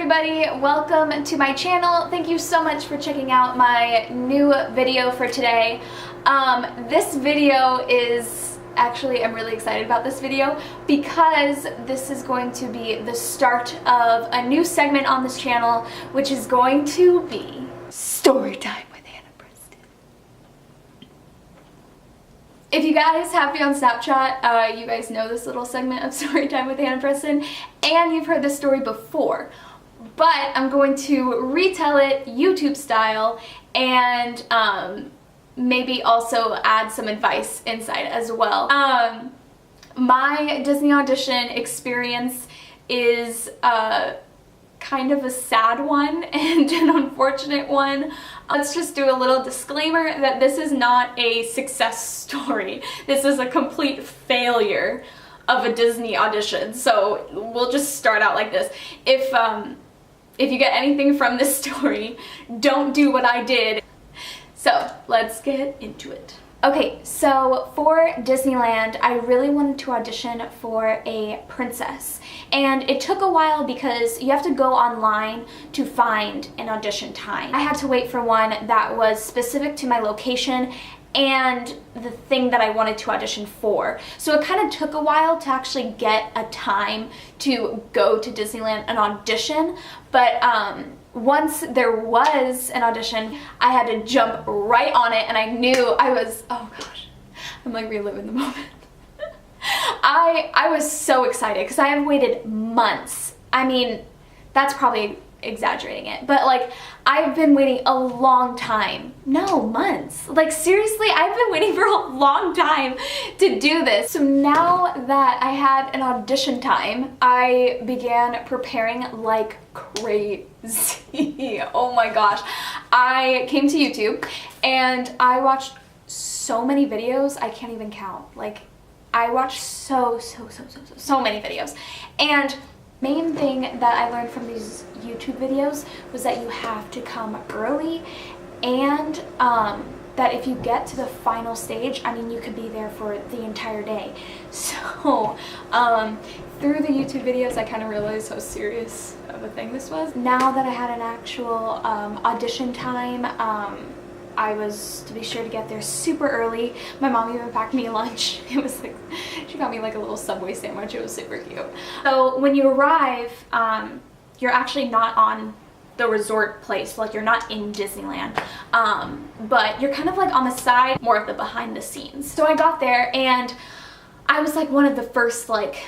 everybody, welcome to my channel. Thank you so much for checking out my new video for today. This video is actually, I'm really excited about this video because this is going to be the start of a new segment on this channel, which is going to be story time with Hannah Preston. If you guys have me on Snapchat, you guys know this little segment of story time with Hannah Preston, and you've heard this story before, but I'm going to retell it YouTube style and maybe also add some advice inside as well. My Disney audition experience is kind of a sad one and an unfortunate one. Let's just do a little disclaimer that this is not a success story. This is a complete failure of a Disney audition. So we'll just start out like this. If you get anything from this story, don't do what I did. So let's get into it. Okay, so for Disneyland, I really wanted to audition for a princess. And it took a while because you have to go online to find an audition time. I had to wait for one that was specific to my location and the thing that I wanted to audition for. So it kind of took a while to actually get a time to go to Disneyland and audition, but once there was an audition, I had to jump right on it, and I knew I was, oh gosh, I'm like reliving the moment. I was so excited because I have waited months. I mean, that's probably exaggerating it, but like I've been waiting a long time. No, months. Like seriously, I've been waiting for a long time to do this. So now that I had an audition time, I began preparing like crazy. Oh my gosh. I came to YouTube and I watched so many videos, I can't even count. Like I watched so many videos. And main thing that I learned from these YouTube videos was that you have to come early, and that if you get to the final stage, I mean, you could be there for the entire day. So through the YouTube videos, I kind of realized how serious of a thing this was. Now that I had an actual audition time, I was to be sure to get there super early. My mom even packed me lunch. It was like, she got me like a little Subway sandwich. It was super cute. So when you arrive, you're actually not on the resort place, like you're not in Disneyland, but you're kind of like on the side, more of the behind the scenes. So I got there and I was like one of the first like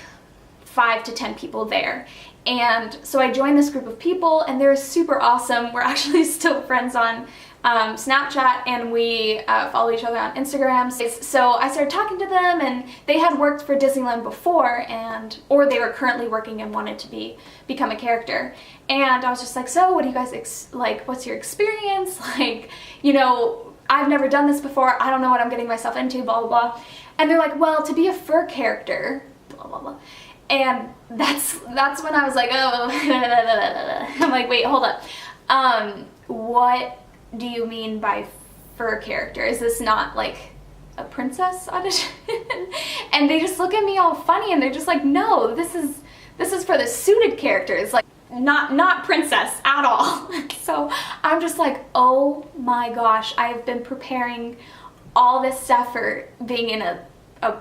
5 to 10 people there. And so I joined this group of people and they're super awesome. We're actually still friends on Snapchat, and we follow each other on Instagram. So I started talking to them, and they had worked for Disneyland before, or they were currently working and wanted to become a character. And I was just like, so what do you guys like? What's your experience? Like, you know, I've never done this before. I don't know what I'm getting myself into. Blah blah blah. And they're like, well, to be a fur character, blah blah blah. And that's when I was like, oh, I'm like, wait, hold up. What do you mean by fur character? Is this not like a princess audition? And they just look at me all funny and they're just like, no, this is for the suited characters, like not princess at all. So I'm just like, oh my gosh, I've been preparing all this stuff for being in a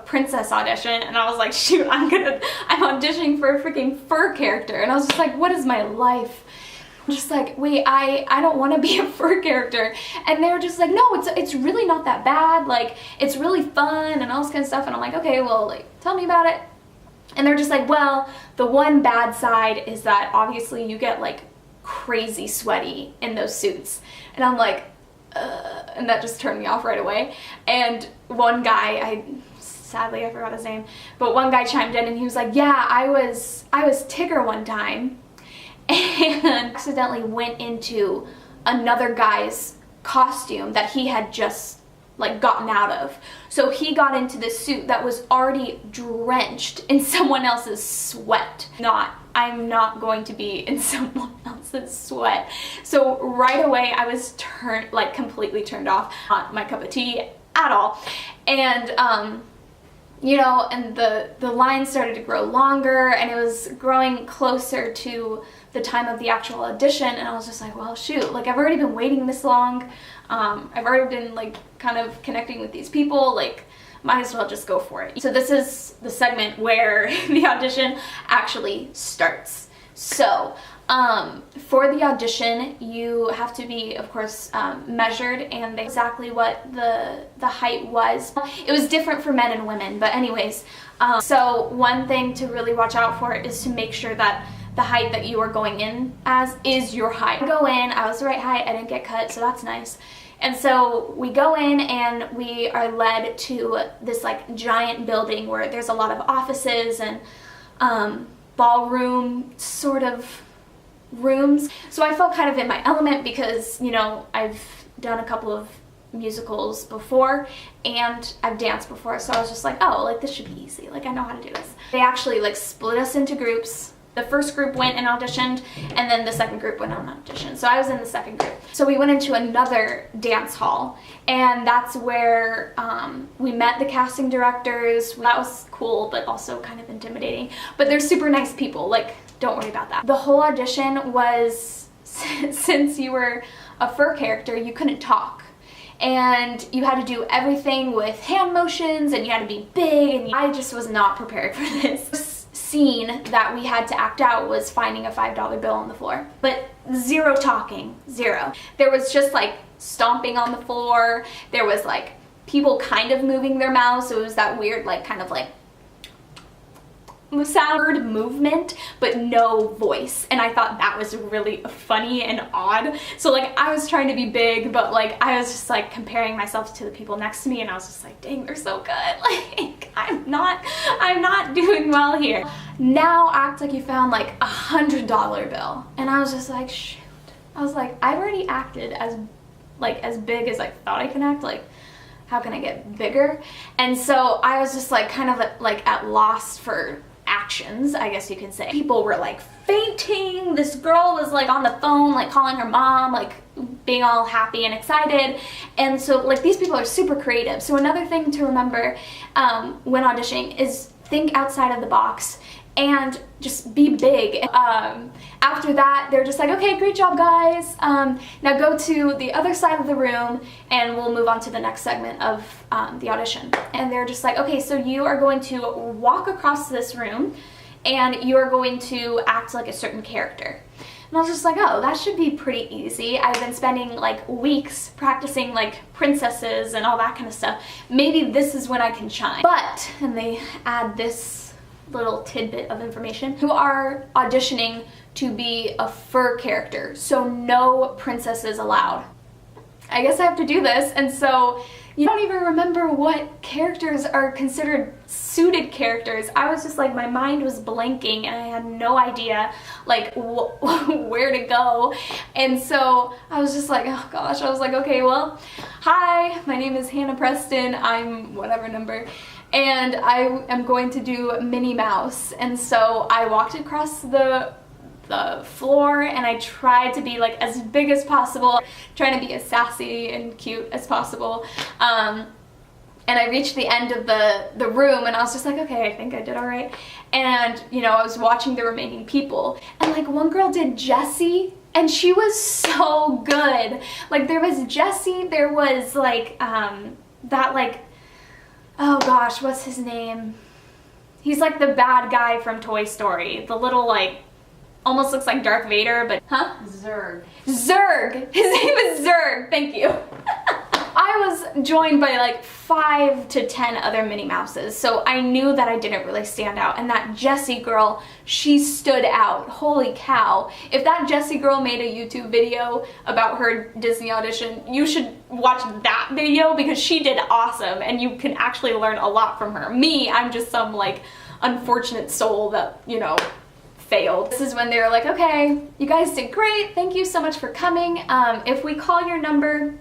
princess audition, and I was like, shoot, I'm auditioning for a freaking fur character. And I was just like, what is my life? I'm just like, wait, I don't want to be a fur character. And they were just like, no, it's really not that bad, like it's really fun and all this kind of stuff. And I'm like, okay, well, like tell me about it. And they're just like, well, the one bad side is that obviously you get like crazy sweaty in those suits. And I'm like, and that just turned me off right away. And one guy, sadly I forgot his name, but one guy chimed in and he was like, yeah, I was Tigger one time and accidentally went into another guy's costume that he had just like gotten out of. So he got into this suit that was already drenched in someone else's sweat. I'm not going to be in someone else's sweat. So right away I was completely turned off. Not my cup of tea at all. And you know, and the line started to grow longer, and it was growing closer to the time of the actual audition, and I was just like, well, shoot, like I've already been waiting this long. I've already been like kind of connecting with these people, like might as well just go for it. So this is the segment where the audition actually starts. So for the audition, you have to be, of course, measured, and exactly what the height was. It was different for men and women, but anyways, so one thing to really watch out for is to make sure that the height that you are going in as is your height. I go in, I was the right height, I didn't get cut, so that's nice. And so we go in and we are led to this like giant building where there's a lot of offices and ballroom sort of rooms. So I felt kind of in my element because, you know, I've done a couple of musicals before and I've danced before, so I was just like, oh, like this should be easy, like I know how to do this. They actually like split us into groups. The first group went and auditioned, and then the second group went on audition. So I was in the second group. So we went into another dance hall, and that's where we met the casting directors. That was cool, but also kind of intimidating. But they're super nice people, like, don't worry about that. The whole audition was, since you were a fur character, you couldn't talk. And you had to do everything with hand motions, and you had to be big, and I just was not prepared for this. Scene that we had to act out was finding a $5 bill on the floor, but zero talking, zero. There was just like stomping on the floor. There was like people kind of moving their mouths, so it was that weird like kind of like sound movement, but no voice. And I thought that was really funny and odd. So like I was trying to be big, but like I was just like comparing myself to the people next to me, and I was just like, dang, they're so good. Like I'm not doing well here. Now act like you found like $100 bill. And I was just like, shoot. I was like, I've already acted as big as I thought I can act. Like, how can I get bigger? And so I was just like kind of like at loss for actions, I guess you can say. People were like fainting. This girl was like on the phone, like calling her mom, like being all happy and excited. And so like these people are super creative. So another thing to remember when auditioning is think outside of the box and just be big. After that, they're just like, okay, great job, guys. Now go to the other side of the room and we'll move on to the next segment of the audition. And they're just like, okay, so you are going to walk across this room and you are going to act like a certain character. And I was just like, oh, that should be pretty easy. I've been spending like weeks practicing like princesses and all that kind of stuff. Maybe this is when I can shine. But, and they add this little tidbit of information, you are auditioning to be a fur character, so no princesses allowed. I guess I have to do this, and so you don't even remember what characters are considered suited characters. I was just like, my mind was blanking and I had no idea like where to go. And so I was just like, oh gosh, I was like, okay, well, hi, my name is Hannah Preston, I'm whatever number, and I am going to do Minnie Mouse. And so I walked across the floor and I tried to be like as big as possible, trying to be as sassy and cute as possible. And I reached the end of the room and I was just like, okay, I think I did all right. And you know, I was watching the remaining people, and like one girl did Jessie, and she was so good. Like there was Jessie, there was like that like, oh gosh, what's his name? He's like the bad guy from Toy Story, the little like almost looks like Darth Vader, but Zurg. Zurg! His name is Zurg, thank you. I was joined by like 5 to 10 other Minnie Mouses, so I knew that I didn't really stand out. And that Jessie girl, she stood out. Holy cow. If that Jessie girl made a YouTube video about her Disney audition, you should watch that video because she did awesome and you can actually learn a lot from her. Me, I'm just some like unfortunate soul that, you know, failed. This is when they were like, okay, you guys did great. Thank you so much for coming. If we call your number,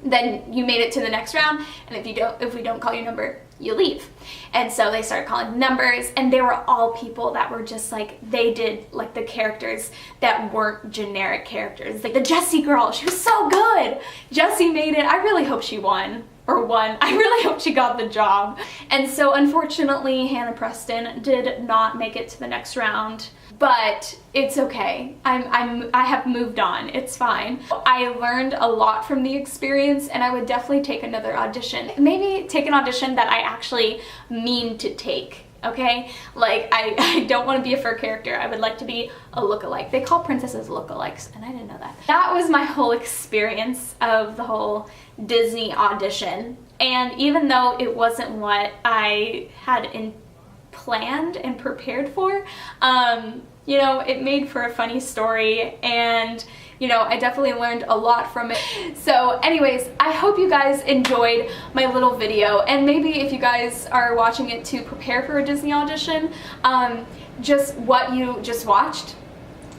then you made it to the next round, and if we don't call your number, you leave. And so they started calling numbers, and they were all people that were just like, they did like the characters that weren't generic characters. Like the Jessie girl, she was so good. Jessie made it. I really hope she won. or won. I really hope she got the job. And so unfortunately, Hannah Preston did not make it to the next round, but it's okay. I have moved on. It's fine. I learned a lot from the experience, and I would definitely take another audition. Maybe take an audition that I actually mean to take. Okay? Like, I don't want to be a fur character. I would like to be a lookalike. They call princesses lookalikes, and I didn't know that. That was my whole experience of the whole Disney audition. And even though it wasn't what I had planned and prepared for, you know, it made for a funny story, and you know, I definitely learned a lot from it. So anyways, I hope you guys enjoyed my little video, and maybe if you guys are watching it to prepare for a Disney audition, just what you just watched,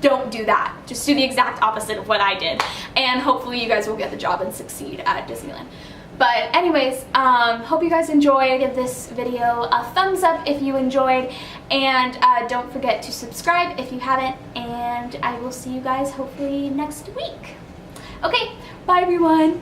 don't do that. Just do the exact opposite of what I did, and hopefully you guys will get the job and succeed at Disneyland. But anyways, hope you guys enjoyed. Give this video a thumbs up if you enjoyed, and don't forget to subscribe if you haven't, and I will see you guys hopefully next week. Okay, bye everyone.